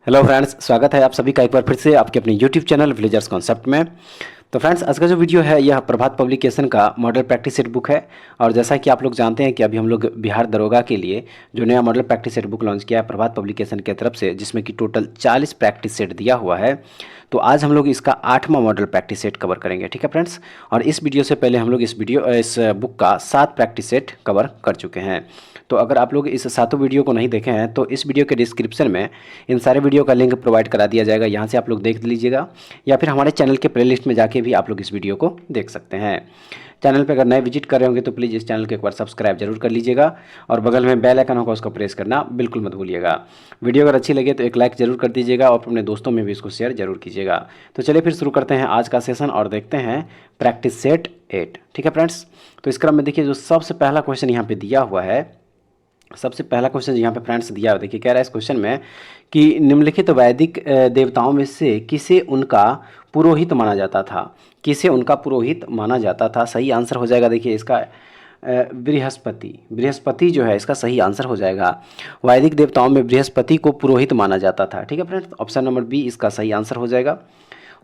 Hello friends, स्वागत है आप सभी का एक बार फिर से आपके अपने यूट्यूब चैनल विलेजर्स कॉन्सेप्ट में। तो फ्रेंड्स, आज का जो वीडियो है यह प्रभात पब्लिकेशन का मॉडल प्रैक्टिस सेट बुक है। और जैसा कि आप लोग जानते हैं कि अभी हम लोग बिहार दरोगा के लिए जो नया model practice set book launch किया है प्रभात पब्लिकेशन की तरफ से, जिसमें कि टोटल 40 प्रैक्टिस सेट दिया हुआ है। तो आज हम लोग इसका 8वां मॉडल प्रैक्टिस सेट कवर करेंगे, ठीक है फ्रेंड्स। और इस वीडियो से पहले हम लोग इस बुक का 7 प्रैक्टिस सेट कवर कर चुके हैं। तो अगर आप लोग इस सातों वीडियो को नहीं देखे हैं तो इस वीडियो के डिस्क्रिप्शन में इन सारे वीडियो का लिंक प्रोवाइड करा दिया जाएगा, यहाँ से आप लोग देख लीजिएगा, या फिर हमारे चैनल के प्लेलिस्ट में जाके भी आप लोग इस वीडियो को देख सकते हैं। चैनल पे अगर नए विजिट कर रहे होंगे तो प्लीज़ इस चैनल को एक बार सब्सक्राइब जरूर कर लीजिएगा, और बगल में बेल आइकन होगा उसको प्रेस करना बिल्कुल मत भूलिएगा। वीडियो अगर अच्छी लगे तो एक लाइक जरूर कर दीजिएगा और अपने दोस्तों में भी इसको शेयर जरूर कीजिएगा। तो चलिए फिर शुरू करते हैं आज का सेशन और देखते हैं प्रैक्टिस सेट 8, ठीक है फ्रेंड्स। तो इस क्रम में देखिए जो सबसे पहला क्वेश्चन यहाँ पे दिया हुआ है, सबसे पहला क्वेश्चन यहाँ पे फ्रेंड्स दिया हुआ, देखिए कह रहा है इस क्वेश्चन में कि निम्नलिखित वैदिक देवताओं में से किसे उनका पुरोहित माना जाता था। किसे उनका पुरोहित माना जाता था, सही आंसर हो जाएगा देखिए इसका बृहस्पति। बृहस्पति जो है इसका सही आंसर हो जाएगा। वैदिक देवताओं में बृहस्पति को पुरोहित माना जाता था, ठीक है फ्रेंड्स। ऑप्शन नंबर बी इसका सही आंसर हो जाएगा।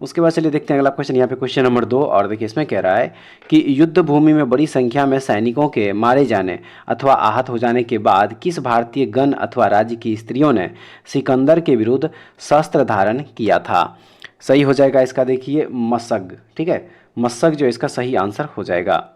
उसके बाद चलिए देखते हैं अगला क्वेश्चन, यहाँ पे क्वेश्चन नंबर 2। और देखिए इसमें कह रहा है कि युद्ध भूमि में बड़ी संख्या में सैनिकों के मारे जाने अथवा आहत हो जाने के बाद किस भारतीय गण अथवा राज्य की स्त्रियों ने सिकंदर के विरुद्ध शस्त्र धारण किया था। सही हो जाएगा इसका देखिए मशग, ठीक है। मशग जो इसका सही आंसर हो जाएगा।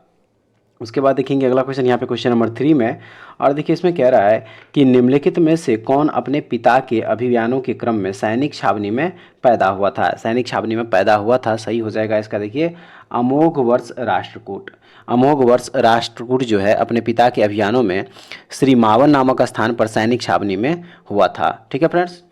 उसके बाद देखेंगे अगला क्वेश्चन, यहाँ पे क्वेश्चन नंबर 3 में। और देखिए इसमें कह रहा है कि निम्नलिखित में से कौन अपने पिता के अभियानों के क्रम में सैनिक छावनी में पैदा हुआ था। सैनिक छावनी में पैदा हुआ था, सही हो जाएगा इसका देखिए अमोघ वर्ष राष्ट्रकूट। अमोघ वर्ष राष्ट्रकूट जो है अपने पिता के अभियानों में श्री मावन नामक स्थान पर सैनिक छावनी में हुआ था, ठीक है फ्रेंड्स।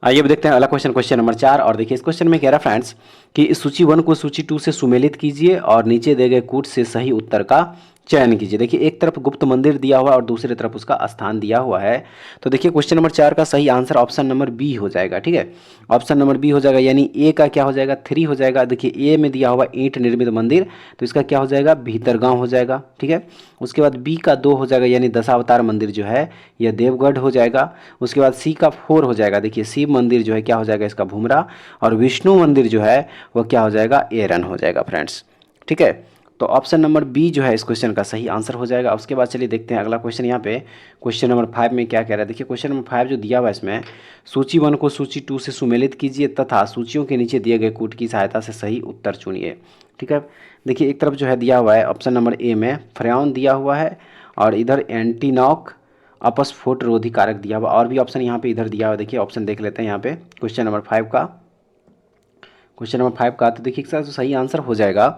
आइए अब देखते हैं अगला क्वेश्चन, क्वेश्चन नंबर 4। और देखिए इस क्वेश्चन में कह रहा है फ्रेंड्स कि सूची 1 को सूची 2 से सुमेलित कीजिए और नीचे दिए गए कूट से सही उत्तर का चयन कीजिए। देखिए एक तरफ गुप्त मंदिर दिया हुआ है और दूसरी तरफ उसका स्थान दिया हुआ है। तो देखिए क्वेश्चन नंबर 4 का सही आंसर ऑप्शन नंबर बी हो जाएगा, ठीक है। ऑप्शन नंबर बी हो जाएगा, यानी ए का क्या हो जाएगा 3 हो जाएगा। देखिए ए में दिया हुआ ईंट निर्मित मंदिर, तो इसका क्या हो जाएगा भीतरगांव हो जाएगा, ठीक है। उसके बाद बी का 2 हो जाएगा, यानी दशावतार मंदिर जो है यह देवगढ़ हो जाएगा। उसके बाद सी का 4 हो जाएगा, देखिए शिव मंदिर जो है क्या हो जाएगा इसका भूमरा, और विष्णु मंदिर जो है वह क्या हो जाएगा एरन हो जाएगा फ्रेंड्स, ठीक है। तो ऑप्शन नंबर बी जो है इस क्वेश्चन का सही आंसर हो जाएगा। उसके बाद चलिए देखते हैं अगला क्वेश्चन, यहाँ पे क्वेश्चन नंबर 5 में क्या कह रहा है। देखिए क्वेश्चन नंबर 5 जो दिया हुआ है इसमें सूची 1 को सूची 2 से सुमेलित कीजिए तथा सूचियों के नीचे दिए गए कूट की सहायता से सही उत्तर चुनिए, ठीक है। देखिए एक तरफ जो है दिया हुआ है ऑप्शन नंबर ए में फ्रेयॉन दिया हुआ है, और इधर एंटीनॉक अपस्फोट रोधी कारक दिया हुआ, और भी ऑप्शन यहाँ पे इधर दिया हुआ। देखिए ऑप्शन देख लेते हैं यहाँ पे क्वेश्चन नंबर 5 का। क्वेश्चन नंबर 5 का तो देखिए इसका जो सही आंसर हो जाएगा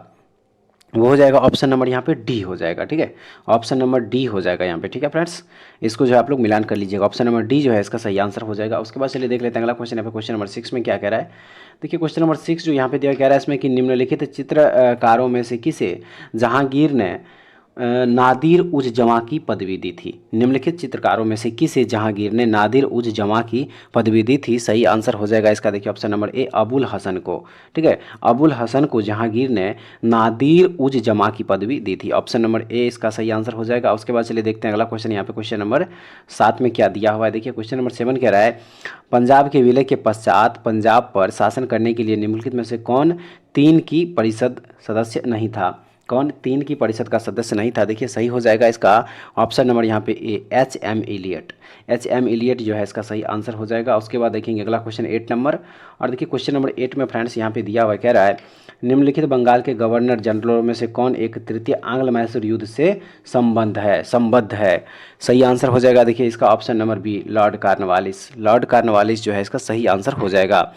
वो हो जाएगा ऑप्शन नंबर यहाँ पे डी हो जाएगा, ठीक है। ऑप्शन नंबर डी हो जाएगा यहाँ पे, ठीक है फ्रेंड्स। इसको जो है आप लोग मिलान कर लीजिएगा, ऑप्शन नंबर डी जो है इसका सही आंसर हो जाएगा। उसके बाद चलिए देख लेते हैं अगला क्वेश्चन, यहाँ पे क्वेश्चन नंबर 6 में क्या कह रहा है। देखिए क्वेश्चन नंबर 6 जो यहाँ पे दिया कह रहा है इसमें कि निम्नलिखित चित्रकारों में से किसे जहांगीर ने नादिर उज जमा की पदवी दी थी। निम्नलिखित चित्रकारों में से किसे जहांगीर ने नादिर उज जमा की पदवी दी थी। सही आंसर हो जाएगा इसका देखिए option number A Abul Hasan को, ठीक है। अबुल हसन को जहांगीर ने नादिर उज जमा की पदवी दी थी। ऑप्शन नंबर ए इसका सही आंसर हो जाएगा। उसके बाद चलिए देखते हैं अगला क्वेश्चन, यहाँ पे क्वेश्चन नंबर 7 में क्या दिया हुआ है। देखिए क्वेश्चन नंबर 7 कह रहा है पंजाब के विलय के पश्चात पंजाब पर शासन करने के लिए निम्नलिखित में से कौन 3 की परिषद सदस्य नहीं था। कौन 3 की परिषद का सदस्य नहीं था। देखिए सही हो जाएगा इसका ऑप्शन नंबर यहाँ पे A H M Elliot. H M Elliot जो है इसका सही आंसर हो जाएगा। उसके बाद देखेंगे अगला क्वेश्चन 8 नंबर। और देखिए क्वेश्चन नंबर 8 में फ्रेंड्स यहाँ पे दिया हुआ कह रहा है निम्नलिखित बंगाल के गवर्नर जनरलों में से कौन एक तृतीय आंग्ल मैसूर युद्ध से संबद्ध है। सही आंसर हो जाएगा देखिए इसका option number B Lord Cornwallis. Lord Cornwallis जो है इसका सही आंसर हो जाएगा।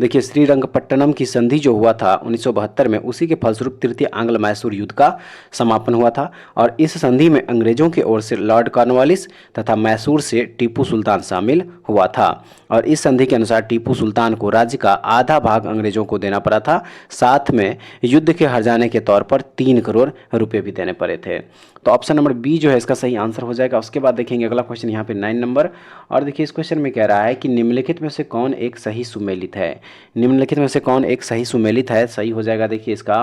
देखिए श्रीरंगपट्टनम की संधि जो हुआ था 1972 में, उसी के फलस्वरूप तृतीय आंग्ल मैसूर युद्ध का समापन हुआ था। और इस संधि में अंग्रेजों की ओर से लॉर्ड कॉर्नवालिस तथा मैसूर से टीपू सुल्तान शामिल हुआ था। और इस संधि के अनुसार टीपू सुल्तान को राज्य का आधा भाग अंग्रेजों को देना पड़ा था, साथ में युद्ध के हार जाने के तौर पर 3 करोड़ रुपए भी देने पड़े थे। तो ऑप्शन नंबर बी जो है इसका सही आंसर हो जाएगा। उसके बाद देखेंगे अगला क्वेश्चन यहाँ पे 9 नंबर। और देखिए इस क्वेश्चन में कह रहा है कि निम्नलिखित में से कौन एक सही सुमेलित है। निम्नलिखित में से कौन एक सही सुमेलित है। सही हो जाएगा देखिए इसका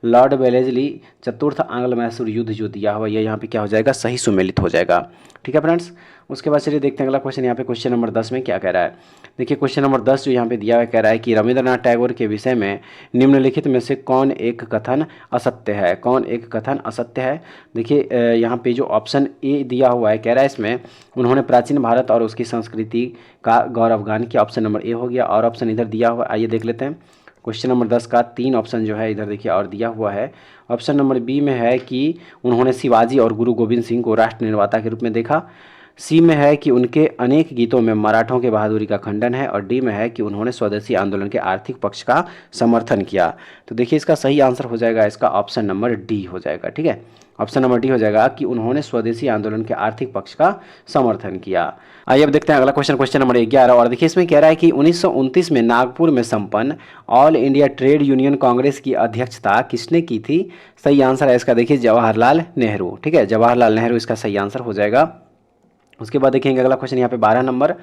लॉर्ड वेलेस्ली चतुर्थ आंग्ल मैसूर युद्ध जो दिया हुआ ये यहाँ पे क्या हो जाएगा, सही सुमेलित हो जाएगा। ठीक है फ्रेंड्स, उसके बाद चलिए देखते हैं अगला क्वेश्चन। यहाँ पे क्वेश्चन नंबर 10 में क्या कह रहा है। देखिए क्वेश्चन नंबर 10 जो यहाँ पे दिया हुआ कह रहा है कि रविंद्रनाथ टैगोर के विषय में निम्नलिखित में से कौन एक कथन असत्य है, कौन एक कथन असत्य है। देखिए यहाँ पे जो ऑप्शन ए दिया हुआ है कह रहा है इसमें उन्होंने प्राचीन भारत और उसकी संस्कृति का गौरवगान किया, ऑप्शन नंबर ए हो गया। और ऑप्शन इधर दिया हुआ, आइए देख लेते हैं। क्वेश्चन नंबर 10 का 3 ऑप्शन जो है इधर देखिए और दिया हुआ है। ऑप्शन नंबर बी में है कि उन्होंने शिवाजी और गुरु गोविंद सिंह को राष्ट्र निर्माता के रूप में देखा। सी में है कि उनके अनेक गीतों में मराठों के बहादुरी का खंडन है। और डी में है कि उन्होंने स्वदेशी आंदोलन के आर्थिक पक्ष का समर्थन किया। तो देखिए इसका सही आंसर हो जाएगा इसका ऑप्शन नंबर डी हो जाएगा। ठीक है, ऑप्शन नंबर डी हो जाएगा कि उन्होंने स्वदेशी आंदोलन के आर्थिक पक्ष का समर्थन किया। आइए अब देखते हैं अगला क्वेश्चन, क्वेश्चन नंबर 11। और देखिए इसमें कह रहा है कि 1929 में नागपुर में संपन्न all India trade union Congress की अध्यक्षता किसने की थी। सही आंसर है इसका देखिए जवाहरलाल नेहरू। ठीक है, जवाहरलाल नेहरू इसका सही आंसर हो जाएगा। उसके बाद देखेंगे अगला क्वेश्चन यहाँ पे 12 नंबर।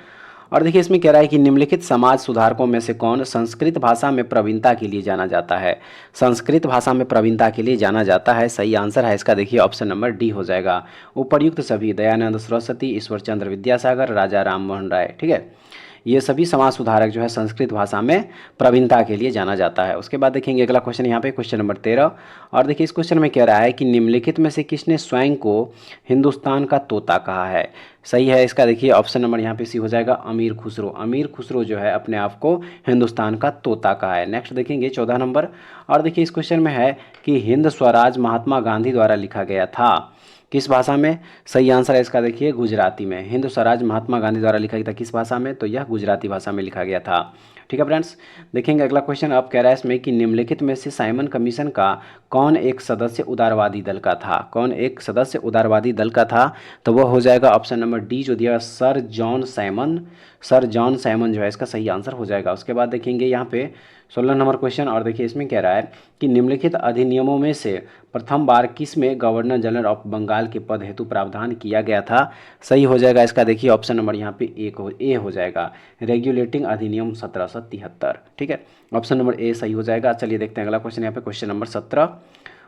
और देखिए इसमें कह रहा है कि निम्नलिखित समाज सुधारकों में से कौन संस्कृत भाषा में प्रवीणता के लिए जाना जाता है। संस्कृत भाषा में प्रवीणता के लिए जाना जाता है, सही आंसर है इसका देखिए ऑप्शन नंबर डी हो जाएगा। उपर्युक्त सभी दयानंद सरस्वती, ईश्वर चंद्र विद्यासागर, राजा राम मोहन राय। ठीक है, ये सभी समाज सुधारक जो है संस्कृत भाषा में प्रवीणता के लिए जाना जाता है। उसके बाद देखेंगे अगला क्वेश्चन यहाँ पे क्वेश्चन नंबर 13। और देखिए इस क्वेश्चन में कह रहा है कि निम्नलिखित में से किसने स्वयं को हिंदुस्तान का तोता कहा है। सही है इसका देखिए ऑप्शन नंबर यहाँ पे सी हो जाएगा अमीर खुसरो। अमीर खुसरो जो है अपने आप को हिंदुस्तान का तोता कहा है। नेक्स्ट देखेंगे 14 नंबर। और देखिए इस क्वेश्चन में है कि हिंद स्वराज महात्मा गांधी द्वारा लिखा गया था, किस भाषा में। सही आंसर है इसका देखिए गुजराती में। हिंद स्वराज महात्मा गांधी द्वारा लिखा गया था किस भाषा में, तो यह गुजराती भाषा में लिखा गया था। ठीक है फ्रेंड्स, देखेंगे अगला क्वेश्चन। अब कह रहा है इसमें कि निम्नलिखित में से साइमन कमीशन का कौन एक सदस्य उदारवादी दल का था, कौन एक सदस्य उदारवादी दल का था। तो वह हो जाएगा ऑप्शन नंबर डी जो दिया sir John Simon. Sir John Simon जो है इसका सही आंसर हो जाएगा। उसके बाद देखेंगे यहाँ पे 16 नंबर क्वेश्चन। और देखिए इसमें कह रहा है कि निम्नलिखित अधिनियमों में से प्रथम बार किस में गवर्नर जनरल ऑफ बंगाल के पद हेतु प्रावधान किया गया था। सही हो जाएगा इसका देखिए ऑप्शन नंबर यहाँ पे ए हो जाएगा, रेगुलेटिंग अधिनियम 1773। ठीक है, ऑप्शन नंबर ए सही हो जाएगा। चलिए देखते हैं अगला क्वेश्चन यहाँ पे क्वेश्चन नंबर 17।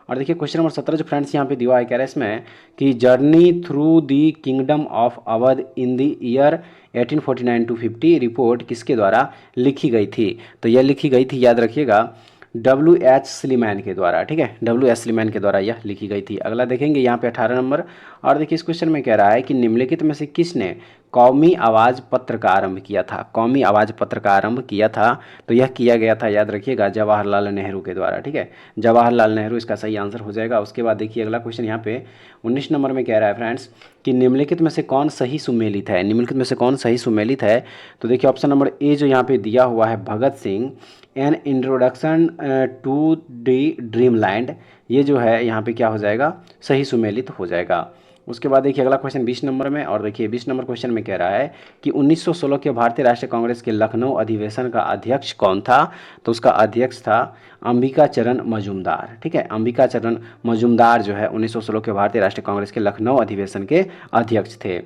और देखिए क्वेश्चन नंबर 17 जो फ्रेंड्स यहाँ पे दिया है कह रहा है इसमें कि journey through the kingdom of Awadh in the year 1849 to 50 report किसके द्वारा लिखी गई थी। तो यह लिखी गई थी, याद रखिएगा, W.H. स्लीमैन के द्वारा। ठीक है, W.H. स्लीमैन के द्वारा यह लिखी गई थी। अगला देखेंगे यहाँ पे 18 नंबर। और देखिए इस क्वेश्चन में कह रहा है कि निम्नलिखित में से किसने कौमी आवाज़ पत्र का आरंभ किया था। कौमी आवाज़ पत्र का आरंभ किया था तो यह किया गया था, याद रखिएगा, जवाहरलाल नेहरू के द्वारा। ठीक है, जवाहरलाल नेहरू इसका सही आंसर हो जाएगा। उसके बाद देखिए अगला क्वेश्चन यहाँ पे 19 नंबर में कह रहा है फ्रेंड्स कि निम्नलिखित में से कौन सही सुमेलित है। निम्नलिखित में से कौन सही सुमेलित है। तो देखिए ऑप्शन नंबर ए जो यहाँ पे दिया हुआ है Bhagat Singh an introduction to the dreamland, ये जो है यहाँ पे क्या हो जाएगा, सही सुमेलित हो जाएगा। उसके बाद देखिए अगला क्वेश्चन 20 नंबर में। और देखिए 20 नंबर क्वेश्चन में कह रहा है कि 1916 के भारतीय राष्ट्रीय कांग्रेस के लखनऊ अधिवेशन का अध्यक्ष कौन था। तो उसका अध्यक्ष था अंबिका चरण मजूमदार। ठीक है, अंबिका चरण मजूमदार जो है 1916 के भारतीय राष्ट्रीय कांग्रेस के लखनऊ अधिवेशन के अध्यक्ष थे।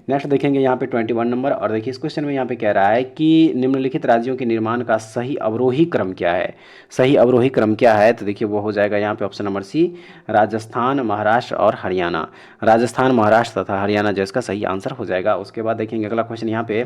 नेक्स्ट देखेंगे यहाँ पे 21 नंबर। और देखिए इस क्वेश्चन में यहाँ पे कह रहा है कि निम्नलिखित राज्यों के निर्माण का सही अवरोही क्रम क्या है। सही अवरोही क्रम क्या है। तो देखिए वो हो जाएगा यहाँ पे option number C, Rajasthan, Maharashtra और हरियाणा। राजस्थान, महाराष्ट्र तथा हरियाणा जो इसका सही आंसर हो जाएगा। उसके बाद देखेंगे अगला क्वेश्चन यहाँ पे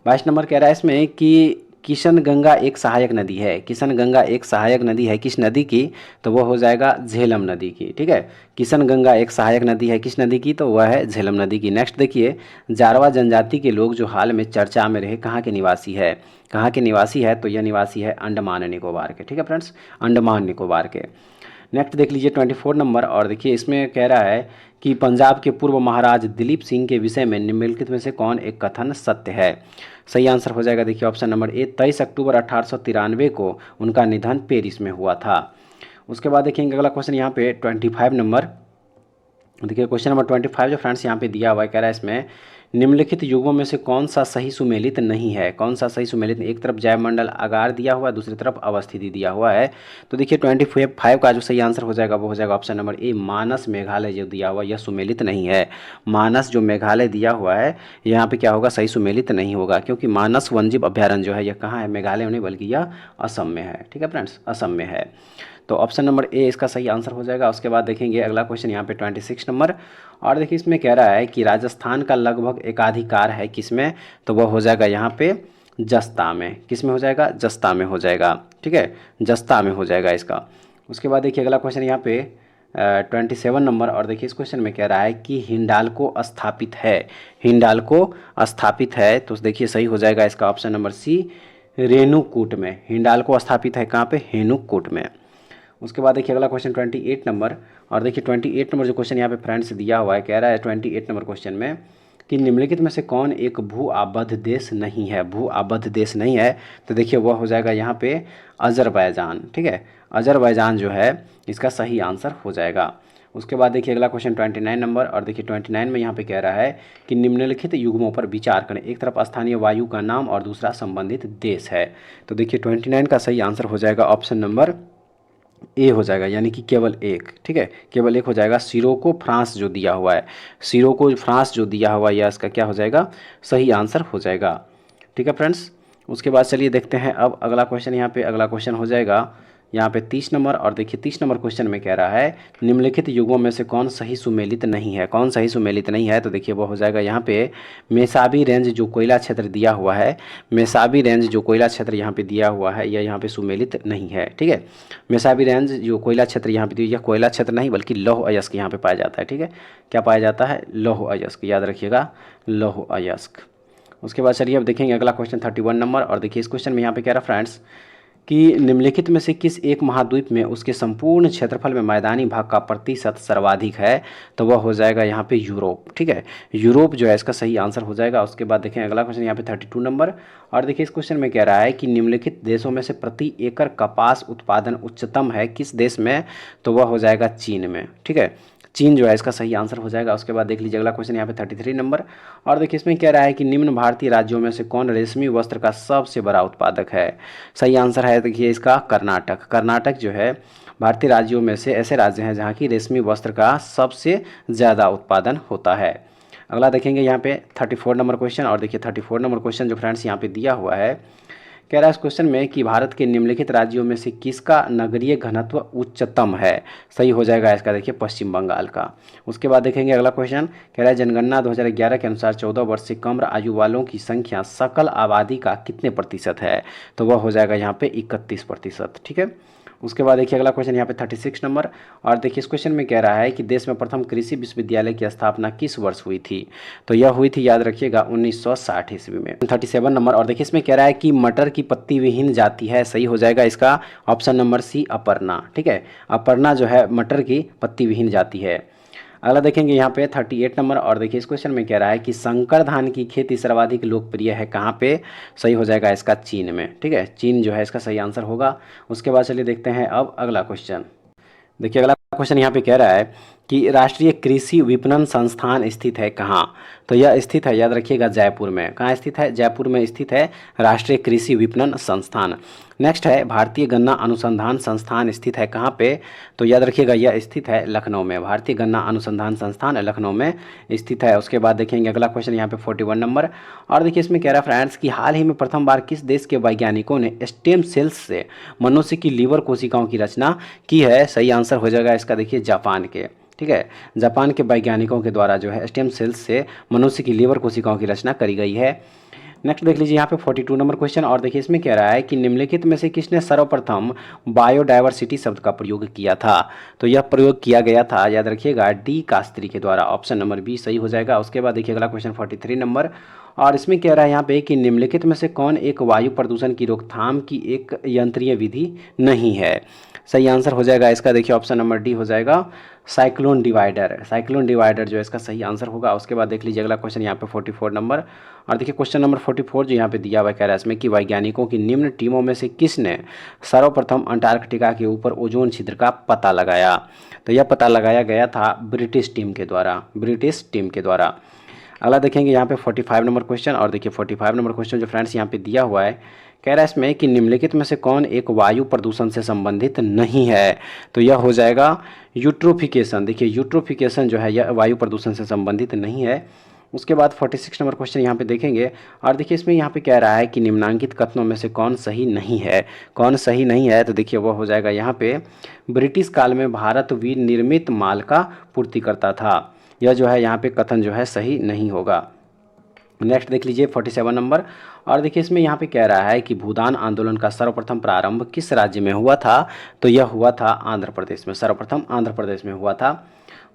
22 नंबर कह रहा है इसमें कि किशन गंगा एक सहायक नदी है। किशन गंगा एक सहायक नदी है किस नदी की। तो वो हो जाएगा झेलम नदी की। ठीक है, किशन गंगा एक सहायक नदी है किस नदी की, तो वह है झेलम नदी की। नेक्स्ट देखिए जारवा जनजाति के लोग जो हाल में चर्चा में रहे कहाँ के निवासी है। कहाँ के निवासी है, तो यह निवासी है अंडमान निकोबार के। ठीक है फ्रेंड्स, अंडमान निकोबार के। नेक्स्ट देख लीजिए 24 नंबर। और देखिए इसमें कह रहा है कि पंजाब के पूर्व महाराज दिलीप सिंह के विषय में निम्नलिखित में से कौन एक कथन सत्य है। सही आंसर हो जाएगा देखिए ऑप्शन नंबर ए, 23 अक्टूबर 1893 को उनका निधन पेरिस में हुआ था। उसके बाद देखेंगे अगला क्वेश्चन यहाँ पे 25 नंबर। देखिए क्वेश्चन नंबर 25 जो फ्रेंड्स यहाँ पे दिया हुआ है कह रहा है इसमें निम्नलिखित युगों में से कौन सा सही सुमेलित नहीं है। कौन सा सही सुमेलित, एक तरफ जयमंडल आगार दिया हुआ है, दूसरी तरफ अवस्थिति दिया हुआ है। तो देखिए 25 का जो सही आंसर हो जाएगा वो हो जाएगा ऑप्शन नंबर ए, मानस मेघालय जो दिया हुआ है यह सुमेलित नहीं है। मानस जो मेघालय दिया हुआ है यहाँ पे क्या होगा, सही सुमेलित नहीं होगा, क्योंकि मानस वन्यजीव अभ्यारण्य जो है यह कहाँ है, मेघालय में नहीं बल्कि यह असम में है। ठीक है फ्रेंड्स, असम में है। तो ऑप्शन नंबर ए इसका सही आंसर हो जाएगा। उसके बाद देखेंगे अगला क्वेश्चन यहाँ पे 26 नंबर, और देखिए इसमें कह रहा है कि राजस्थान का लगभग एकाधिकार है किसमें, तो वह हो जाएगा यहाँ पे जस्ता में। किस में हो जाएगा? जस्ता में हो जाएगा, ठीक है, जस्ता में हो जाएगा इसका। उसके बाद देखिए अगला क्वेश्चन यहाँ पे 27 नंबर, और देखिए इस क्वेश्चन में कह रहा है कि हिंडाल्को स्थापित है, हिंडाल्को स्थापित है, तो देखिए सही हो जाएगा इसका ऑप्शन नंबर सी, रेणुकूट में। हिंडाल्को स्थापित है कहाँ पे? रेणुकूट में। उसके बाद देखिए अगला क्वेश्चन 28 नंबर, और देखिए 28 नंबर जो क्वेश्चन यहाँ पे फ्रेंड्स दिया हुआ है, कह रहा है 28 नंबर क्वेश्चन में कि निम्नलिखित में से कौन एक भू आबद्ध देश नहीं है, भू आबद्ध देश नहीं है, तो देखिए वह हो जाएगा यहाँ पे अजरबैजान, ठीक है, अजरबैजान जो है इसका सही आंसर हो जाएगा। उसके बाद देखिए अगला क्वेश्चन 29 नंबर, और देखिए 29 में यहाँ पे कह रहा है कि निम्नलिखित युग्मों पर विचार करें, एक तरफ स्थानीय वायु का नाम और दूसरा संबंधित देश है, तो देखिए 29 का सही आंसर हो जाएगा ऑप्शन नंबर ए हो जाएगा, यानी कि केवल एक, ठीक है, केवल एक हो जाएगा। सिरोको फ्रांस जो दिया हुआ है, सिरोको फ्रांस जो दिया हुआ है यह इसका क्या हो जाएगा? सही आंसर हो जाएगा, ठीक है फ्रेंड्स। उसके बाद चलिए देखते हैं अब अगला क्वेश्चन। यहाँ पे अगला क्वेश्चन हो जाएगा यहाँ पे 30 नंबर, और देखिए 30 नंबर क्वेश्चन में कह रहा है निम्नलिखित युग्मों में से कौन सही सुमेलित नहीं है, कौन सही सुमेलित नहीं है, तो देखिए वो हो जाएगा यहाँ पे मेसाबी रेंज जो कोयला क्षेत्र दिया हुआ है, मेसाबी रेंज जो कोयला क्षेत्र यहाँ पे दिया हुआ है यह यहाँ पे सुमेलित नहीं है, ठीक है। मेसाबी रेंज जो कोयला क्षेत्र यहाँ पे यह कोयला क्षेत्र नहीं बल्कि लौह अयस्क यहाँ पे पाया जाता है, ठीक है, क्या पाया जाता है? लौह अयस्क, याद रखिएगा, लौह अयस्क। उसके बाद चलिए अब देखेंगे अगला क्वेश्चन 31 नंबर, और देखिए इस क्वेश्चन में यहाँ पे कह रहा है फ्रेंड्स कि निम्नलिखित में से किस एक महाद्वीप में उसके संपूर्ण क्षेत्रफल में मैदानी भाग का प्रतिशत सर्वाधिक है, तो वह हो जाएगा यहाँ पे यूरोप, ठीक है, यूरोप जो है इसका सही आंसर हो जाएगा। उसके बाद देखें अगला क्वेश्चन यहाँ पे 32 नंबर, और देखिए इस क्वेश्चन में कह रहा है कि निम्नलिखित देशों में से प्रति एकड़ कपास उत्पादन उच्चतम है किस देश में, तो वह हो जाएगा चीन में, ठीक है, चीन जो है इसका सही आंसर हो जाएगा। उसके बाद देख लीजिए अगला क्वेश्चन यहाँ पे 33 नंबर, और देखिए इसमें कह रहा है कि निम्न भारतीय राज्यों में से कौन रेशमी वस्त्र का सबसे बड़ा उत्पादक है, सही आंसर है देखिए इसका कर्नाटक। कर्नाटक जो है भारतीय राज्यों में से ऐसे राज्य हैं जहाँ की रेशमी वस्त्र का सबसे ज़्यादा उत्पादन होता है। अगला देखेंगे यहाँ पे 34 नंबर क्वेश्चन, और देखिए 34 नंबर क्वेश्चन जो फ्रेंड्स यहाँ पे दिया हुआ है, कह रहा है इस क्वेश्चन में कि भारत के निम्नलिखित राज्यों में से किसका नगरीय घनत्व उच्चतम है, सही हो जाएगा इसका देखिए पश्चिम बंगाल का। उसके बाद देखेंगे अगला क्वेश्चन, कह रहा है जनगणना 2011 के अनुसार 14 वर्ष से कम आयु वालों की संख्या सकल आबादी का कितने प्रतिशत है, तो वह हो जाएगा यहाँ पे 31%, ठीक है। उसके बाद देखिए अगला क्वेश्चन यहाँ पे 36 नंबर, और देखिए इस क्वेश्चन में कह रहा है कि देश में प्रथम कृषि विश्वविद्यालय की स्थापना किस वर्ष हुई थी, तो यह हुई थी याद रखिएगा 1960 ईस्वी में। 37 नंबर, और देखिए इसमें कह रहा है कि मटर की पत्ती विहीन जाति है, सही हो जाएगा इसका ऑप्शन नंबर सी अपर्णा, ठीक है, अपर्णा जो है मटर की पत्ती विहीन जाति है। अगला देखेंगे यहाँ पे 38 नंबर, और देखिए इस क्वेश्चन में कह रहा है कि संकर धान की खेती सर्वाधिक लोकप्रिय है कहाँ पे, सही हो जाएगा इसका चीन में, ठीक है, चीन जो है इसका सही आंसर होगा। उसके बाद चलिए देखते हैं अब अगला क्वेश्चन। देखिए अगला क्वेश्चन यहाँ पे कह रहा है कि राष्ट्रीय कृषि विपणन संस्थान स्थित है कहाँ, तो यह स्थित है याद रखिएगा जयपुर में। कहाँ स्थित है? जयपुर में स्थित है राष्ट्रीय कृषि विपणन संस्थान। नेक्स्ट है भारतीय गन्ना अनुसंधान संस्थान स्थित है कहाँ पे, तो याद रखिएगा यह स्थित है लखनऊ में। भारतीय गन्ना अनुसंधान संस्थान लखनऊ में स्थित है। उसके बाद देखेंगे अगला क्वेश्चन यहाँ पे 41 नंबर, और देखिए इसमें कह रहा है फ्रेंड्स कि हाल ही में प्रथम बार किस देश के वैज्ञानिकों ने स्टेम सेल्स से मनुष्य की लीवर कोशिकाओं की रचना की है, सही आंसर हो जाएगा इसका देखिए जापान के, ठीक है, जापान के वैज्ञानिकों के द्वारा जो है स्टेम सेल्स से मनुष्य की लीवर कोशिकाओं की रचना करी गई है। नेक्स्ट देख लीजिए यहाँ पे 42 नंबर क्वेश्चन, और देखिए इसमें कह रहा है कि निम्नलिखित में से किसने सर्वप्रथम बायोडायवर्सिटी शब्द का प्रयोग किया था, तो यह प्रयोग किया गया था याद रखिएगा डी कास्त्री के द्वारा, ऑप्शन नंबर बी सही हो जाएगा। उसके बाद देखिए अगला क्वेश्चन 43 नंबर, और इसमें कह रहा है यहाँ पे कि निम्नलिखित में से कौन एक वायु प्रदूषण की रोकथाम की एक यंत्रीय विधि नहीं है, सही आंसर हो जाएगा इसका देखिए ऑप्शन नंबर डी हो जाएगा साइक्लोन डिवाइडर। साइक्लोन डिवाइडर जो है इसका सही आंसर होगा। उसके बाद देख लीजिए अगला क्वेश्चन यहाँ पे 44 नंबर, और देखिए क्वेश्चन नंबर 44 जो यहाँ पे दिया हुआ कह रहा है इसमें कि वैज्ञानिकों की निम्न टीमों में से किसने सर्वप्रथम अंटार्कटिका के ऊपर ओजोन छिद्र का पता लगाया, तो यह पता लगाया गया था ब्रिटिश टीम के द्वारा, ब्रिटिश टीम के द्वारा। अगला देखेंगे यहाँ पे 45 नंबर क्वेश्चन, और देखिए 45 नंबर क्वेश्चन जो फ्रेंड्स यहाँ पे दिया हुआ है कह रहा है इसमें कि निम्नलिखित में से कौन एक वायु प्रदूषण से संबंधित नहीं है, तो यह हो जाएगा यूट्रोफिकेशन। देखिए यूट्रोफिकेशन जो है यह वायु प्रदूषण से संबंधित नहीं है। उसके बाद 46 नंबर क्वेश्चन यहाँ पे देखेंगे और देखिए इसमें यहाँ पे कह रहा है कि निम्नांकित कथनों में से कौन सही नहीं है। कौन सही नहीं है तो देखिए वह हो जाएगा यहाँ पे ब्रिटिश काल में भारत विनिर्मित माल का पूर्ति करता था। यह जो है यहाँ पे कथन जो है सही नहीं होगा। नेक्स्ट देख लीजिए 47 नंबर और देखिए इसमें यहाँ पे कह रहा है कि भूदान आंदोलन का सर्वप्रथम प्रारंभ किस राज्य में हुआ था। तो यह हुआ था आंध्र प्रदेश में, सर्वप्रथम आंध्र प्रदेश में हुआ था।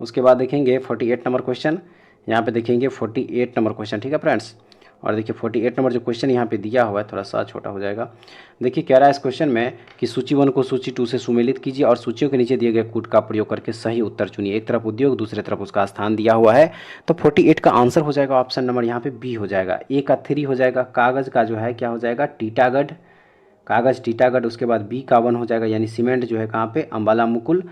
उसके बाद देखेंगे 48 नंबर क्वेश्चन, यहाँ पे देखेंगे 48 नंबर क्वेश्चन, ठीक है फ्रेंड्स। और देखिए 48 नंबर जो क्वेश्चन यहाँ पे दिया हुआ है थोड़ा सा छोटा हो जाएगा। देखिए कह रहा है इस क्वेश्चन में कि सूची 1 को सूची 2 से सुमेलित कीजिए और सूचियों के नीचे दिए गए कूट का प्रयोग करके सही उत्तर चुनिए। एक तरफ उद्योग, दूसरे तरफ उसका स्थान दिया हुआ है। तो 48 का आंसर हो जाएगा ऑप्शन नंबर यहाँ पे बी हो जाएगा। ए का 3 हो जाएगा, कागज़ का जो है क्या हो जाएगा टीटागढ़, कागज़ टीटागढ़। उसके बाद बी का 1 हो जाएगा यानी सीमेंट जो है कहाँ पे अम्बाला मुकुल।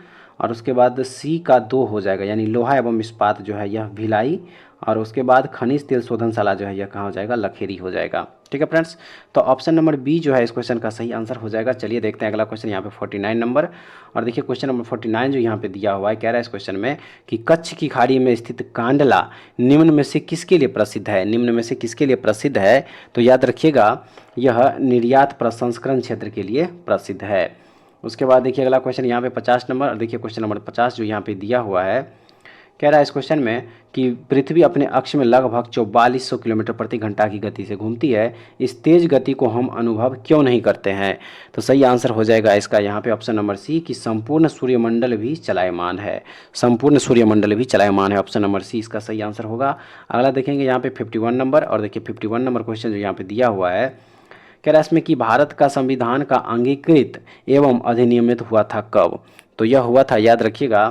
और उसके बाद सी का 2 हो जाएगा यानी लोहा एवं इस्पात जो है यह भिलाई। और उसके बाद खनिज तेल शोधनशाला जो है यह कहाँ हो जाएगा लखेरी हो जाएगा। ठीक है फ्रेंड्स, तो ऑप्शन नंबर बी जो है इस क्वेश्चन का सही आंसर हो जाएगा। चलिए देखते हैं अगला क्वेश्चन यहाँ पे 49 नंबर। और देखिए क्वेश्चन नंबर 49 जो यहाँ पे दिया हुआ है कह रहा है इस क्वेश्चन में कि कच्छ की खाड़ी में स्थित कांडला निम्न में से किसके लिए प्रसिद्ध है। निम्न में से किसके लिए प्रसिद्ध है तो याद रखिएगा यह निर्यात प्रसंस्करण क्षेत्र के लिए प्रसिद्ध है। उसके बाद देखिए अगला क्वेश्चन यहाँ पे 50 नंबर और देखिए क्वेश्चन नंबर 50 जो यहाँ पे दिया हुआ है कह रहा है इस क्वेश्चन में कि पृथ्वी अपने अक्ष में लगभग 4400 किलोमीटर प्रति घंटा की गति से घूमती है। इस तेज गति को हम अनुभव क्यों नहीं करते हैं। तो सही आंसर हो जाएगा इसका यहाँ पे ऑप्शन नंबर सी कि संपूर्ण सूर्यमंडल भी चलायमान है। संपूर्ण सूर्यमंडल भी चलायमान है, ऑप्शन नंबर सी इसका सही आंसर होगा। अगला देखेंगे यहाँ पे 51 नंबर और देखिए 51 नंबर क्वेश्चन जो यहाँ पे दिया हुआ है कह रहा है इसमें कि भारत का संविधान का अंगीकृत एवं अधिनियमित हुआ था कब। तो यह हुआ था याद रखिएगा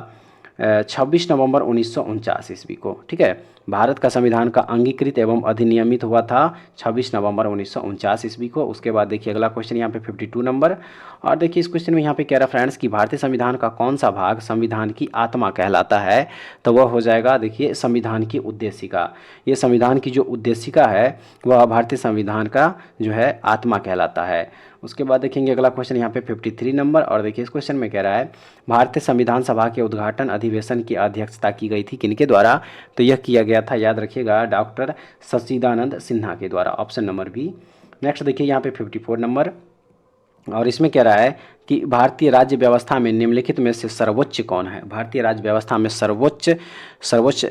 26 नवंबर 1949 ईस्वी को। ठीक है, भारत का संविधान का अंगीकृत एवं अधिनियमित हुआ था 26 नवंबर 1949 ईस्वी को। उसके बाद देखिए अगला क्वेश्चन यहाँ पे 52 नंबर और देखिए इस क्वेश्चन में यहाँ पे कह रहा फ्रेंड्स कि भारतीय संविधान का कौन सा भाग संविधान की आत्मा कहलाता है। तो वह हो जाएगा देखिए संविधान की उद्देशिका। ये संविधान की जो उद्देशिका है वह भारतीय संविधान का जो है आत्मा कहलाता है। उसके बाद देखेंगे अगला क्वेश्चन यहाँ पे 53 नंबर और देखिए इस क्वेश्चन में कह रहा है भारतीय संविधान सभा के उद्घाटन अधिवेशन की अध्यक्षता की गई थी किनके द्वारा। तो यह किया गया था याद रखिएगा डॉक्टर सच्चिदानंद सिन्हा के द्वारा, ऑप्शन नंबर बी। नेक्स्ट देखिए यहाँ पे 54 नंबर और इसमें कह रहा है कि भारतीय राज्य व्यवस्था में निम्नलिखित में से सर्वोच्च कौन है। भारतीय राज्य व्यवस्था में सर्वोच्च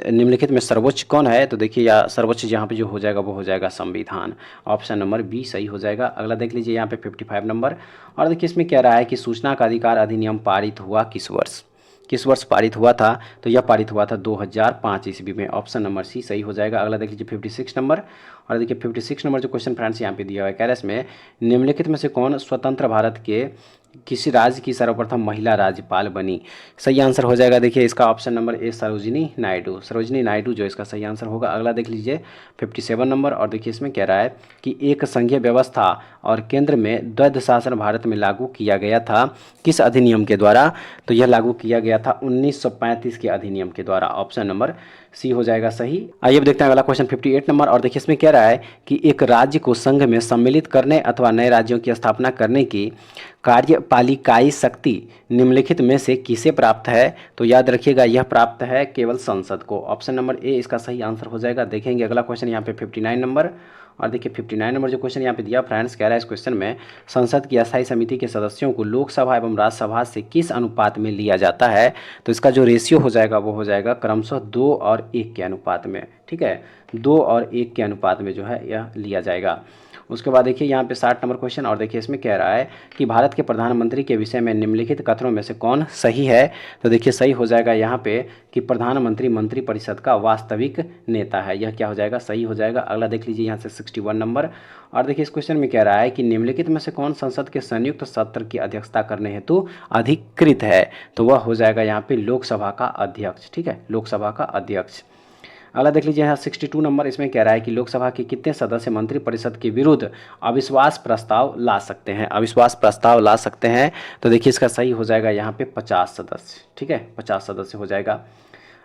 निम्नलिखित में सर्वोच्च कौन है। तो देखिए या सर्वोच्च यहाँ पे जो हो जाएगा वो हो जाएगा संविधान, ऑप्शन नंबर बी सही हो जाएगा। अगला देख लीजिए यहाँ पे 55 नंबर और देखिए इसमें कह रहा है कि सूचना का अधिकार अधिनियम पारित हुआ किस वर्ष पारित हुआ था। तो यह पारित हुआ था 2005 ईस्वी में, ऑप्शन नंबर सी सही हो जाएगा। अगला देख लीजिए 56 नंबर और देखिए 56 नंबर जो क्वेश्चन फ्रेंड्स यहाँ पे दिया हुआ है कह रहा है इसमें निम्नलिखित में से कौन स्वतंत्र भारत के किसी राज्य की सर्वप्रथम महिला राज्यपाल बनी। सही आंसर हो जाएगा देखिए इसका ऑप्शन नंबर ए सरोजिनी नायडू जो इसका सही आंसर होगा। अगला देख लीजिए 57 नंबर और देखिए इसमें कह रहा है कि एक संघीय व्यवस्था और केंद्र में द्वैध शासन भारत में लागू किया गया था किस अधिनियम के द्वारा। तो यह लागू किया गया था 1935 के अधिनियम के द्वारा, ऑप्शन नंबर सी हो जाएगा सही। आइए अब देखते हैं अगला क्वेश्चन 58 नंबर और देखिए इसमें कह रहा है कि एक राज्य को संघ में सम्मिलित करने अथवा नए राज्यों की स्थापना करने की कार्यपालिकाई शक्ति निम्नलिखित में से किसे प्राप्त है। तो याद रखिएगा यह प्राप्त है केवल संसद को, ऑप्शन नंबर ए इसका सही आंसर हो जाएगा। देखेंगे अगला क्वेश्चन यहाँ पे 59 नंबर और देखिए 59 नंबर जो क्वेश्चन यहाँ पे दिया फ्रेंड्स कह रहा है इस क्वेश्चन में संसद की अस्थायी समिति के सदस्यों को लोकसभा एवं राज्यसभा से किस अनुपात में लिया जाता है। तो इसका जो रेशियो हो जाएगा वो हो जाएगा क्रमशः 2 और 1 के अनुपात में। ठीक है, 2 और 1 के अनुपात में जो है यह लिया जाएगा। उसके बाद देखिए यहाँ पे 60 नंबर क्वेश्चन और देखिए इसमें कह रहा है कि भारत के प्रधानमंत्री के विषय में निम्नलिखित कथनों में से कौन सही है। तो देखिए सही हो जाएगा यहाँ पे कि प्रधानमंत्री मंत्रिपरिषद का वास्तविक नेता है, यह क्या हो जाएगा सही हो जाएगा। अगला देख लीजिए यहाँ से 61 नंबर और देखिए इस क्वेश्चन में कह रहा है कि निम्नलिखित में से कौन संसद के संयुक्त सत्र की अध्यक्षता करने हेतु अधिकृत है। तो वह हो जाएगा यहाँ पे लोकसभा का अध्यक्ष। ठीक है, लोकसभा का अध्यक्ष। अगला देख लीजिए यहाँ 62 नंबर इसमें कह रहा है कि लोकसभा के कितने सदस्य मंत्रिपरिषद के विरुद्ध अविश्वास प्रस्ताव ला सकते हैं। तो देखिए इसका सही हो जाएगा यहाँ पे 50 सदस्य। ठीक है, 50 सदस्य हो जाएगा।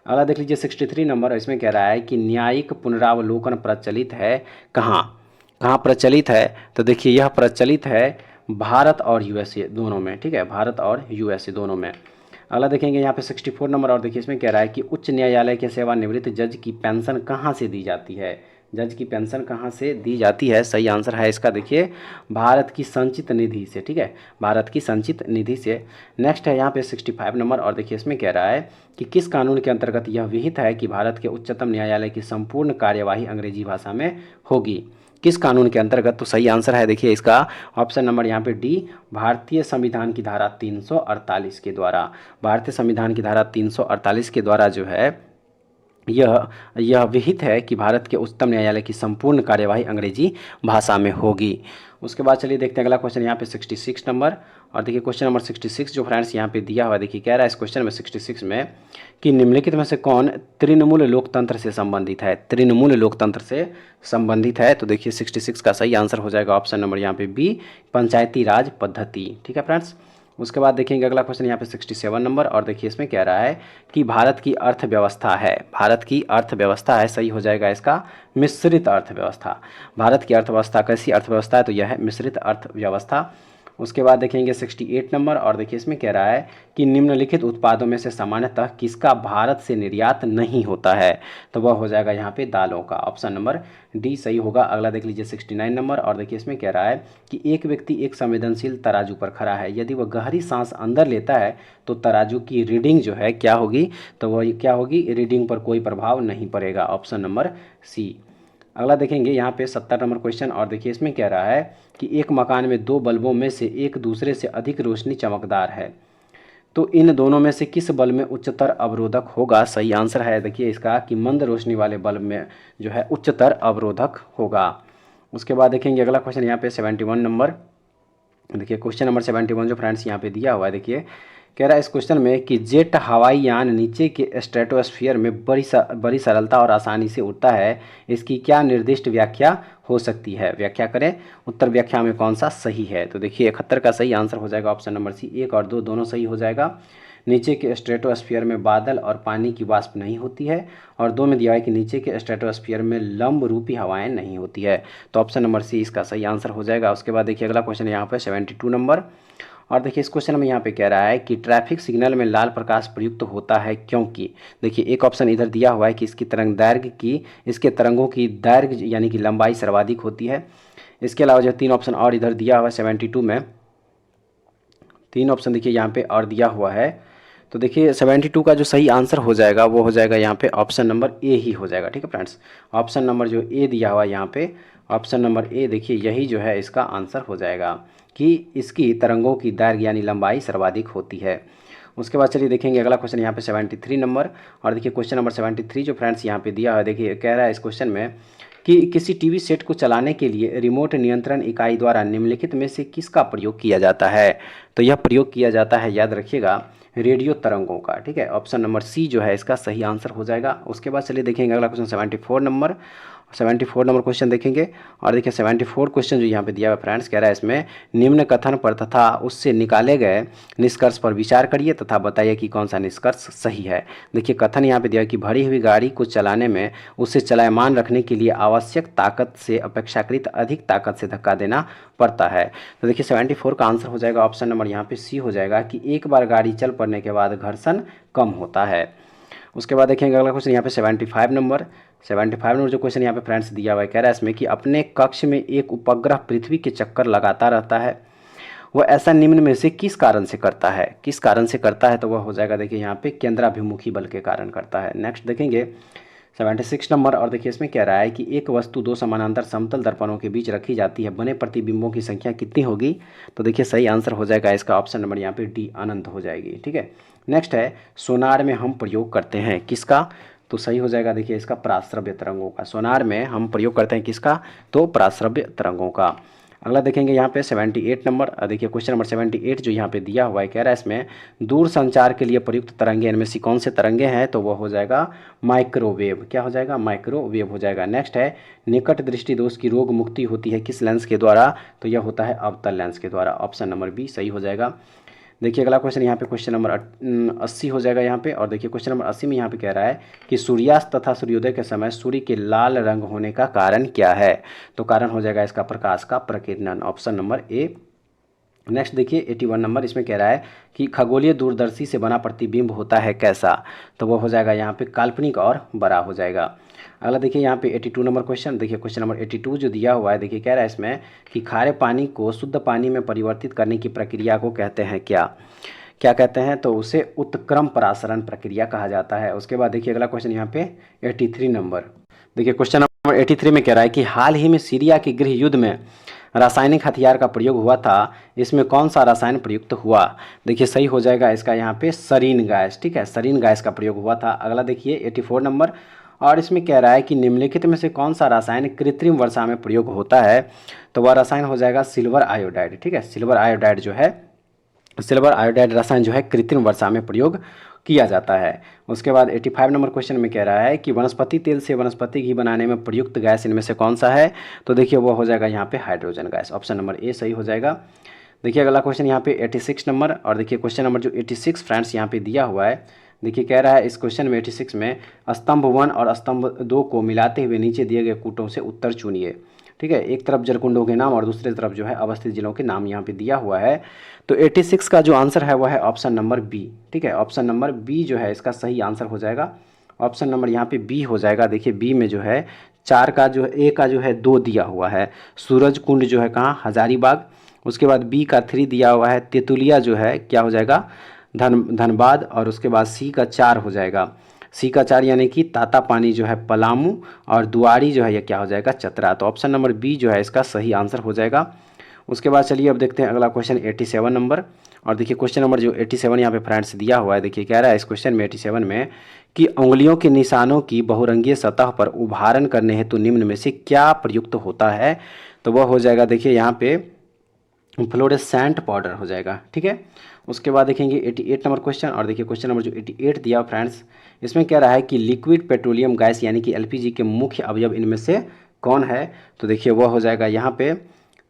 अगला देख लीजिए 63 नंबर इसमें कह रहा है कि न्यायिक पुनरावलोकन प्रचलित है कहाँ प्रचलित है। तो देखिए यह प्रचलित है भारत और यूएसए दोनों में। ठीक है, भारत और यूएसए दोनों में। अगला देखेंगे यहाँ पे 64 नंबर, और देखिए इसमें कह रहा है कि उच्च न्यायालय के सेवानिवृत्त जज की पेंशन कहाँ से दी जाती है। जज की पेंशन कहाँ से दी जाती है, सही आंसर है इसका देखिए भारत की संचित निधि से, ठीक है, भारत की संचित निधि से। नेक्स्ट है यहाँ पे 65 नंबर, और देखिए इसमें कह रहा है कि किस कानून के अंतर्गत यह विहित है कि भारत के उच्चतम न्यायालय की संपूर्ण कार्यवाही अंग्रेजी भाषा में होगी। किस कानून के अंतर्गत, तो सही आंसर है देखिए इसका ऑप्शन नंबर यहाँ पे डी, भारतीय संविधान की धारा 348 के द्वारा। भारतीय संविधान की धारा 348 के द्वारा जो है यह विहित है कि भारत के उच्चतम न्यायालय की संपूर्ण कार्यवाही अंग्रेजी भाषा में होगी। उसके बाद चलिए देखते हैं अगला क्वेश्चन यहाँ पे 66 नंबर, और देखिए क्वेश्चन नंबर 66 जो फ्रेंड्स यहाँ पे दिया हुआ है, देखिए कह रहा है इस क्वेश्चन में 66 में कि निम्नलिखित में से कौन तृणमूल लोकतंत्र से संबंधित है। तृणमूल लोकतंत्र से संबंधित है, तो देखिए 66 का सही आंसर हो जाएगा ऑप्शन नंबर यहाँ पे बी, पंचायती राज पद्धति। ठीक है फ्रेंड्स। उसके बाद देखेंगे अगला क्वेश्चन यहाँ पे 67 नंबर, और देखिए इसमें कह रहा है कि भारत की अर्थव्यवस्था है, भारत की अर्थव्यवस्था है, सही हो जाएगा इसका मिश्रित अर्थव्यवस्था। भारत की अर्थव्यवस्था कैसी अर्थव्यवस्था है, तो यह है मिश्रित अर्थव्यवस्था। उसके बाद देखेंगे 68 नंबर, और देखिए इसमें कह रहा है कि निम्नलिखित उत्पादों में से सामान्यतः किसका भारत से निर्यात नहीं होता है, तो वह हो जाएगा यहाँ पे दालों का, ऑप्शन नंबर डी सही होगा। अगला देख लीजिए 69 नंबर, और देखिए इसमें कह रहा है कि एक व्यक्ति एक संवेदनशील तराजू पर खड़ा है, यदि वह गहरी सांस अंदर लेता है तो तराजू की रीडिंग जो है क्या होगी, तो वह क्या होगी, रीडिंग पर कोई प्रभाव नहीं पड़ेगा, ऑप्शन नंबर सी। अगला देखेंगे यहाँ पे 70 नंबर क्वेश्चन, और देखिए इसमें कह रहा है कि एक मकान में दो बल्बों में से एक दूसरे से अधिक रोशनी चमकदार है, तो इन दोनों में से किस बल्ब में उच्चतर अवरोधक होगा। सही आंसर है देखिए इसका कि मंद रोशनी वाले बल्ब में जो है उच्चतर अवरोधक होगा। उसके बाद देखेंगे अगला क्वेश्चन यहाँ पे 71 नंबर, देखिए क्वेश्चन नंबर 71 जो फ्रेंड्स यहाँ पे दिया हुआ है, देखिए कह रहा है इस क्वेश्चन में कि जेट हवाई यान नीचे के स्ट्रेटोस्फीयर में बड़ी सरलता और आसानी से उड़ता है, इसकी क्या निर्दिष्ट व्याख्या हो सकती है, व्याख्या करें। उत्तर व्याख्या में कौन सा सही है, तो देखिए 71 का सही आंसर हो जाएगा ऑप्शन नंबर सी, 1 और 2 दोनों सही हो जाएगा। नीचे के स्ट्रेटोस्फीयर में बादल और पानी की वाष्प नहीं होती है, और 2 में दिया है कि नीचे के स्ट्रेटोस्फीयर में लंब रूपी हवाएं नहीं होती है, तो ऑप्शन नंबर सी इसका सही आंसर हो जाएगा। उसके बाद देखिए अगला क्वेश्चन यहाँ पे 72 नंबर, और देखिए इस क्वेश्चन में यहाँ पे कह रहा है कि ट्रैफिक सिग्नल में लाल प्रकाश प्रयुक्त होता है क्योंकि, देखिए एक ऑप्शन इधर दिया हुआ है कि इसकी तरंग दैर्घ्य की, इसके तरंगों की दैर्घ्य यानी कि लंबाई सर्वाधिक होती है। इसके अलावा जो 3 ऑप्शन और इधर दिया हुआ है 72 में, 3 ऑप्शन देखिए यहाँ पे और दिया हुआ है, तो देखिए 72 का जो सही आंसर हो जाएगा वो हो जाएगा यहाँ पे ऑप्शन नंबर ए ही हो जाएगा। ठीक है फ्रेंड्स, ऑप्शन नंबर जो ए दिया हुआ है यहाँ पे, ऑप्शन नंबर ए देखिए यही जो है इसका आंसर हो जाएगा कि इसकी तरंगों की दैर्घ्य यानी लंबाई सर्वाधिक होती है। उसके बाद चलिए देखेंगे अगला क्वेश्चन यहाँ पे 73 नंबर, और देखिए क्वेश्चन नंबर 73 जो फ्रेंड्स यहाँ पे दिया है, देखिए कह रहा है इस क्वेश्चन में कि किसी टीवी सेट को चलाने के लिए रिमोट नियंत्रण इकाई द्वारा निम्नलिखित में से किसका प्रयोग किया जाता है, तो यह प्रयोग किया जाता है, याद रखिएगा, रेडियो तरंगों का। ठीक है, ऑप्शन नंबर सी जो है इसका सही आंसर हो जाएगा। उसके बाद चलिए देखेंगे अगला क्वेश्चन 74 नंबर, 74 नंबर क्वेश्चन देखेंगे, और देखिए 74 क्वेश्चन जो यहाँ पे दिया हुआ फ्रेंड्स, कह रहा है इसमें निम्न कथन पर तथा उससे निकाले गए निष्कर्ष पर विचार करिए तथा बताइए कि कौन सा निष्कर्ष सही है। देखिए कथन यहाँ पे दिया है कि भरी हुई गाड़ी को चलाने में उसे चलायमान रखने के लिए आवश्यक ताकत से अपेक्षाकृत अधिक ताकत से धक्का देना पड़ता है, तो देखिए 74 का आंसर हो जाएगा ऑप्शन नंबर यहाँ पे सी हो जाएगा कि एक बार गाड़ी चल पड़ने के बाद घर्षण कम होता है। उसके बाद देखेंगे अगला क्वेश्चन यहाँ पे 75 नंबर, 75 नंबर जो क्वेश्चन यहाँ पे फ्रेंड्स दिया हुआ है, कह रहा है इसमें कि अपने कक्ष में एक उपग्रह पृथ्वी के चक्कर लगाता रहता है, वह ऐसा निम्न में से किस कारण से करता है, किस कारण से करता है, तो वह हो जाएगा देखिए यहाँ पे केंद्राभिमुखी बल के कारण करता है। नेक्स्ट देखेंगे 76 नंबर, और देखिए इसमें कह रहा है कि एक वस्तु दो समानांतर समतल दर्पणों के बीच रखी जाती है, बने प्रतिबिंबों की संख्या कितनी होगी, तो देखिए सही आंसर हो जाएगा इसका ऑप्शन नंबर यहाँ पे डी अनंत हो जाएगी। ठीक है, नेक्स्ट है सोनार में हम प्रयोग करते हैं किसका, तो सही हो जाएगा देखिए इसका पराश्रव्य तरंगों का। सोनार में हम प्रयोग करते हैं किसका, तो पराश्रव्य तरंगों का। अगला देखेंगे यहाँ पे 78 नंबर, देखिए क्वेश्चन नंबर 78 जो यहाँ पे दिया हुआ है, कह रहा है इसमें दूर संचार के लिए प्रयुक्त तरंगे इनमें से कौन से तरंगे हैं, तो वह हो जाएगा माइक्रोवेव। क्या हो जाएगा, माइक्रोवेव हो जाएगा। नेक्स्ट है निकट दृष्टि दोष की रोग मुक्ति होती है किस लेंस के द्वारा, तो यह होता है अवतल लेंस के द्वारा, ऑप्शन नंबर बी सही हो जाएगा। देखिए अगला क्वेश्चन यहाँ पे क्वेश्चन नंबर 80 हो जाएगा यहाँ पे, और देखिए क्वेश्चन नंबर 80 में यहाँ पे कह रहा है कि सूर्यास्त तथा सूर्योदय के समय सूर्य के लाल रंग होने का कारण क्या है, तो कारण हो जाएगा इसका प्रकाश का प्रकीर्णन, ऑप्शन नंबर ए नेक्स्ट देखिए 81 नंबर, इसमें कह रहा है कि खगोलीय दूरदर्शी से बना प्रतिबिंब होता है कैसा, तो वो हो जाएगा यहाँ पे काल्पनिक और बड़ा हो जाएगा। अगला देखिए यहाँ पे 82 नंबर क्वेश्चन, देखिए क्वेश्चन नंबर 82 जो दिया हुआ है, देखिए कह रहा है इसमें कि खारे पानी को शुद्ध पानी में परिवर्तित करने की प्रक्रिया को कहते हैं क्या, क्या कहते हैं, तो उसे उत्क्रम परासरण प्रक्रिया कहा जाता है। उसके बाद देखिए अगला क्वेश्चन यहाँ पे 83 नंबर, देखिए क्वेश्चन नंबर 83 में कह रहा है कि हाल ही में सीरिया के गृह युद्ध में रासायनिक हथियार का प्रयोग हुआ था, इसमें कौन सा रसायन प्रयुक्त हुआ। देखिए सही हो जाएगा इसका यहाँ पे सरीन गैस, ठीक है, सरीन गैस का प्रयोग हुआ था। अगला देखिए 84 नंबर, और इसमें कह रहा है कि निम्नलिखित में से कौन सा रसायन कृत्रिम वर्षा में प्रयोग होता है, तो वह रसायन हो जाएगा सिल्वर आयोडाइड, ठीक है, सिल्वर आयोडाइड जो है, सिल्वर आयोडाइड रसायन जो है कृत्रिम वर्षा में प्रयोग किया जाता है। उसके बाद 85 नंबर क्वेश्चन में कह रहा है कि वनस्पति तेल से वनस्पति घी बनाने में प्रयुक्त गैस इनमें से कौन सा है, तो देखिए वो हो जाएगा यहाँ पे हाइड्रोजन गैस, ऑप्शन नंबर ए सही हो जाएगा। देखिए अगला क्वेश्चन यहाँ पे 86 नंबर, और देखिए क्वेश्चन नंबर जो 86 फ्रेंड्स यहाँ पे दिया हुआ है, देखिए कह रहा है इस क्वेश्चन में 86 में स्तंभ 1 और स्तंभ 2 को मिलाते हुए नीचे दिए गए कूटों से उत्तर चुनिए, ठीक है, एक तरफ जरकुंडों के नाम और दूसरी तरफ जो है अवस्थित जिलों के नाम यहाँ पे दिया हुआ है। तो 86 का जो आंसर है वह है ऑप्शन नंबर बी, ठीक है, ऑप्शन नंबर बी जो है इसका सही आंसर हो जाएगा, ऑप्शन नंबर यहाँ पे बी हो जाएगा। देखिए बी में जो है 4 का जो ए का जो है 2 दिया हुआ है, सूरज कुंड जो है कहाँ, हजारीबाग। उसके बाद बी का 3 दिया हुआ है, तेतुलिया जो है क्या हो जाएगा, धनबाद। और उसके बाद सी का 4 हो जाएगा, सी का 4 यानी कि ताता पानी जो है पलामू, और दुआरी जो है ये क्या हो जाएगा, चतरा। तो ऑप्शन नंबर बी जो है इसका सही आंसर हो जाएगा। उसके बाद चलिए अब देखते हैं अगला क्वेश्चन 87 नंबर, और देखिए क्वेश्चन नंबर जो 87 यहाँ पे फ्रेंड्स दिया हुआ है, देखिए कह रहा है इस क्वेश्चन में 87 में कि उंगलियों के निशानों की बहुरंगीय सतह पर उभारण करने हेतु निम्न में से क्या प्रयुक्त होता है, तो वह हो जाएगा देखिए यहाँ पे फ्लोरेसेंट पाउडर हो जाएगा, ठीक है। उसके बाद देखेंगे 88 नंबर क्वेश्चन, और देखिए क्वेश्चन नंबर जो 88 दिया फ्रेंड्स, इसमें कह रहा है कि लिक्विड पेट्रोलियम गैस यानी कि एलपीजी के मुख्य अवयव इनमें से कौन है, तो देखिए वह हो जाएगा यहाँ पे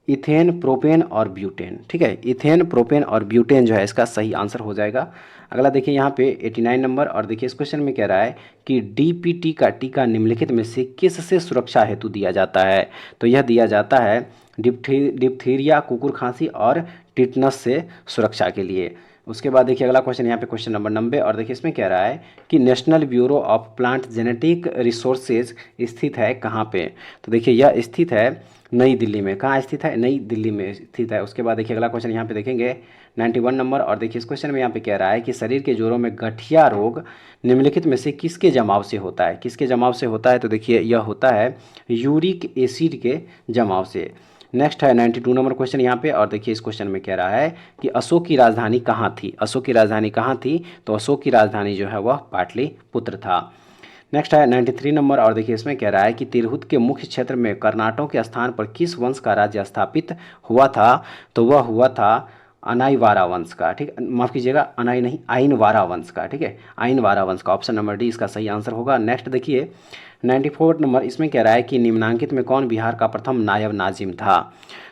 इथेन, प्रोपेन और ब्यूटेन, ठीक है, इथेन, प्रोपेन और ब्यूटेन जो है इसका सही आंसर हो जाएगा। अगला देखिए यहाँ पे 89 नंबर, और देखिए इस क्वेश्चन में कह रहा है कि डीपीटी का टीका निम्नलिखित में से किससे सुरक्षा हेतु दिया जाता है, तो यह दिया जाता है डिप्थीरिया, कुकुर खांसी और टिटनस से सुरक्षा के लिए। उसके बाद देखिए अगला क्वेश्चन यहाँ पे क्वेश्चन नंबर 90, और देखिए इसमें कह रहा है कि national bureau of plant genetic resources स्थित है कहाँ पे, तो देखिए यह स्थित है नई दिल्ली में। कहाँ स्थित है, नई दिल्ली में स्थित है। उसके बाद देखिए अगला क्वेश्चन यहाँ पे देखेंगे 91 नंबर, और देखिए इस क्वेश्चन में यहाँ पे कह रहा है कि शरीर के जोड़ों में गठिया रोग निम्नलिखित में से किसके जमाव से होता है, किसके जमाव से होता है, तो देखिए यह होता है यूरिक एसिड के जमाव से। नेक्स्ट है 92 नंबर क्वेश्चन यहाँ पे, और देखिए इस क्वेश्चन में कह रहा है कि अशोक की राजधानी कहाँ थी, अशोक की राजधानी कहाँ थी, तो अशोक की राजधानी जो है वह पाटलिपुत्र था। नेक्स्ट है 93 नंबर, और देखिए इसमें कह रहा है कि तिरहुत के मुख्य क्षेत्र में कर्नाटकों के स्थान पर किस वंश का राज्य स्थापित हुआ था, तो वह हुआ था अनाईवारा वंश का, ठीक है, माफ़ कीजिएगा अनाई नहीं, आइनवारा वंश का, ठीक है, आइनवारा वंश का, ऑप्शन नंबर डी इसका सही आंसर होगा। नेक्स्ट देखिए 94 नंबर, इसमें कह रहा है कि निम्नांकित में कौन बिहार का प्रथम नायब नाजिम था,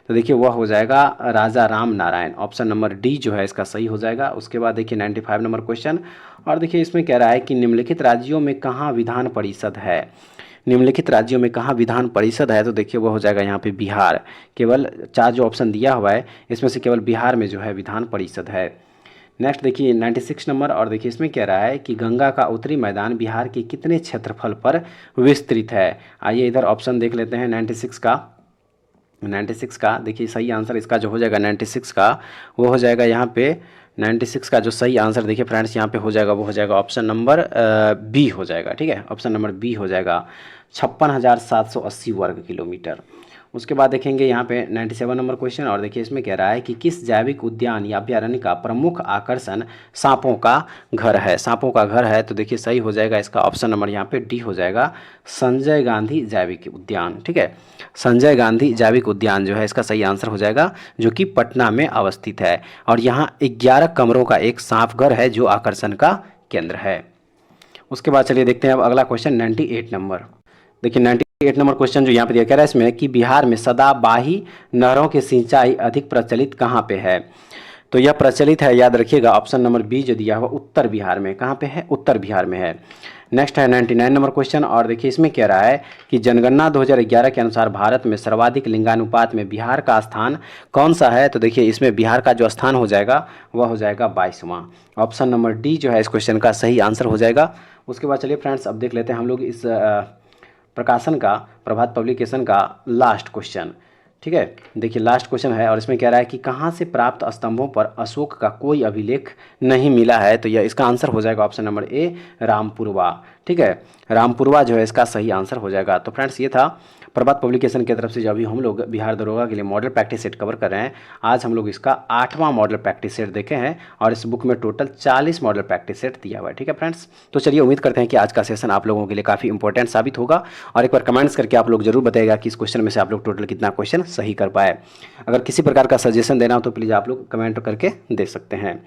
तो देखिए वह हो जाएगा Raja Ram Narayan, option number D जो है इसका सही हो जाएगा। उसके बाद देखिए 95 नंबर क्वेश्चन, और देखिए इसमें कह रहा है कि निम्नलिखित राज्यों में कहाँ विधान परिषद है, निम्नलिखित राज्यों में कहाँ विधान परिषद है, तो देखिए वो हो जाएगा यहाँ पे बिहार। केवल 4 जो ऑप्शन दिया हुआ है इसमें से केवल बिहार में जो है विधान परिषद है। नेक्स्ट देखिए 96 नंबर, और देखिए इसमें कह रहा है कि गंगा का उत्तरी मैदान बिहार के कितने क्षेत्रफल पर विस्तृत है। आइए इधर ऑप्शन देख लेते हैं 96 का, 96 का देखिए सही आंसर इसका जो हो जाएगा 96 का वो हो जाएगा यहाँ पे 96 का जो सही आंसर देखिए फ्रेंड्स यहाँ पे हो जाएगा वो हो जाएगा ऑप्शन नंबर बी हो जाएगा, ठीक है, ऑप्शन नंबर बी हो जाएगा 56,780 वर्ग किलोमीटर। उसके बाद देखेंगे यहाँ पे 97 नंबर क्वेश्चन, और देखिए इसमें कह रहा है कि किस जैविक उद्यान या अभ्यारण्य का प्रमुख आकर्षण सांपों का घर है, सांपों का घर है, तो देखिए सही हो जाएगा इसका ऑप्शन नंबर यहाँ पे डी हो जाएगा संजय गांधी जैविक उद्यान, ठीक है, संजय गांधी जैविक उद्यान जो है इसका सही आंसर हो जाएगा, जो कि पटना में अवस्थित है, और यहाँ 11 कमरों का एक सांप घर है जो आकर्षण का केंद्र है। उसके बाद चलिए देखते हैं अब अगला क्वेश्चन 98 नंबर, देखिए 98 नंबर क्वेश्चन जो यहाँ पे दिया कह रहा है इसमें कि बिहार में सदाबाही नहरों की सिंचाई अधिक प्रचलित कहाँ पे है, तो यह प्रचलित है, याद रखिएगा ऑप्शन नंबर बी जो दिया हुआ उत्तर बिहार में, कहाँ पे है, उत्तर बिहार में है। नेक्स्ट है 99 नंबर क्वेश्चन, और देखिए इसमें कह रहा है कि जनगणना 2011 के अनुसार भारत में सर्वाधिक लिंगानुपात में बिहार का स्थान कौन सा है। तो देखिए इसमें बिहार का जो स्थान हो जाएगा वह हो जाएगा 22वां। ऑप्शन नंबर डी जो है इस क्वेश्चन का सही आंसर हो जाएगा। उसके बाद चलिए फ्रेंड्स अब देख लेते हैं हम लोग इस प्रकाशन का, प्रभात पब्लिकेशन का लास्ट क्वेश्चन। ठीक है, देखिए लास्ट क्वेश्चन है और इसमें कह रहा है कि कहाँ से प्राप्त स्तंभों पर अशोक का कोई अभिलेख नहीं मिला है। तो यह इसका आंसर हो जाएगा ऑप्शन नंबर ए, रामपुरवा। ठीक है, रामपुरवा जो है इसका सही आंसर हो जाएगा। तो फ्रेंड्स ये था प्रभात पब्लिकेशन की तरफ से जो अभी हम लोग बिहार दरोगा के लिए मॉडल प्रैक्टिस सेट कवर कर रहे हैं। आज हम लोग इसका 8वां मॉडल प्रैक्टिस सेट देखे हैं और इस बुक में टोटल 40 मॉडल प्रैक्टिस सेट दिया हुआ है। ठीक है फ्रेंड्स, तो चलिए उम्मीद करते हैं कि आज का सेशन आप लोगों के लिए काफ़ी इंपॉर्टेंट साबित होगा और एक बार कमेंट्स करके आप लोग जरूर बताइएगा कि इस क्वेश्चन में से आप लोग टोटल कितना क्वेश्चन सही कर पाए। अगर किसी प्रकार का सजेशन देना हो तो प्लीज़ आप लोग कमेंट करके दे सकते हैं।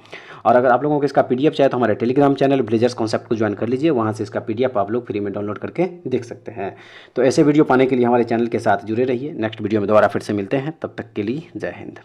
और अगर आप लोगों को इसका पीडीएफ चाहिए तो हमारे टेलीग्राम चैनल विलेजर्स कॉन्सेप्ट को ज्वाइन कर लीजिए, वहाँ से इसका पीडीएफ आप लोग फ्री में डाउनलोड करके देख सकते हैं। तो ऐसे वीडियो पाने के लिए हमारे चैनल के साथ जुड़े रहिए। नेक्स्ट वीडियो में दोबारा फिर से मिलते हैं, तब तक के लिए जय हिंद।